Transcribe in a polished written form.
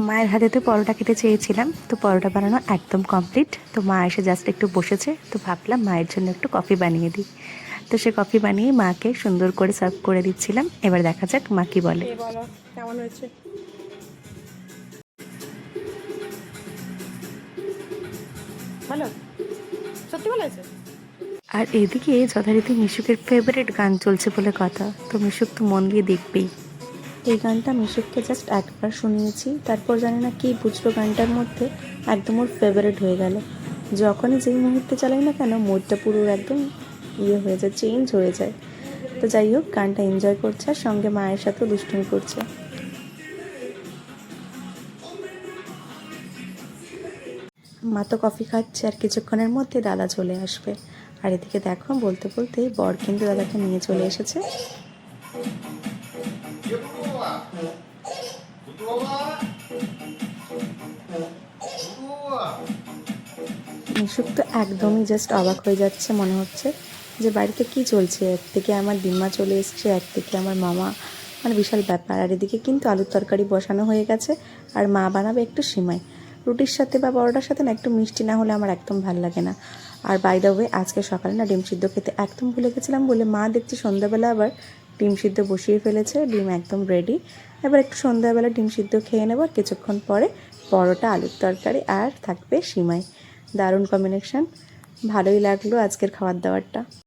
মায়ের হাতেতে পরোটা খেতে চেয়েছিলাম, তো পরোটা বানানো একদম কমপ্লিট। তো মা এসে জাস্ট একটু বসেছে, তো ভাবলাম মায়ের জন্য একটু কফি বানিয়ে দিই। তো সে কফি বানিয়ে মাকে সুন্দর করে সার্ভ করে দিচ্ছিলাম। এবার দেখা যাক মা কি বলে। বলো কেমন হয়েছে? ভালো, সত্যি ভালো হয়েছে। আর এদিকে যথারীতি মিশুকের ফেভারিট গান চলছে বলে কথা, তো মিশুক তো মন দিয়ে দেখবেই। এই গানটা মিশুককে জাস্ট একবার শুনিয়েছি, তারপর জানি না কী বুঝলো গানটার মধ্যে, একদম ওর ফেভারিট হয়ে গেল। যখনই যেই মুহূর্তে চালাই না কেন মুডটা পুরো একদম হয়ে যায়, চেঞ্জ হয়ে যায়। তো যাই হোক, গানটা এনজয় করছে আর সঙ্গে মায়ের সাথেও দুষ্টুমি করছে। মা তো কফি খাচ্ছে আর কিছুক্ষণের মধ্যে দাদা চলে আসবে। আর এদিকে দেখো, বলতে বলতেই বর কিন্তু দাদাকে নিয়ে চলে এসেছে। মিশুক তো একদমই জাস্ট অবাক হয়ে যাচ্ছে, মনে হচ্ছে যে বাড়িতে কি চলছে। একদিকে আমার দিম্মা চলে এসছে, একদিকে আমার মামা, মানে বিশাল ব্যাপার। আর এদিকে কিন্তু আলুর তরকারি বসানো হয়ে গেছে, আর মা বানাবে একটু সিমাই। রুটির সাথে বা পরোটার সাথে না একটু মিষ্টি না হলে আমার একদম ভালো লাগে না। আর বাই দ্য ওয়ে, আজকে সকালে না ডিম সিদ্ধ খেতে একদম ভুলে গেছিলাম বলে মা দেখছি সন্ধ্যাবেলা আবার ডিম সিদ্ধ বসিয়ে ফেলেছে। ডিম একদম রেডি। এবার একটু সন্ধ্যাবেলা ডিম সিদ্ধ খেয়ে নেব, আর কিছুক্ষণ পরে পরোটা, আলুর তরকারি আর থাকবে সিমাই। দারুণ কম্বিনেশন, ভালোই লাগলো আজকের খাবার দাবারটা।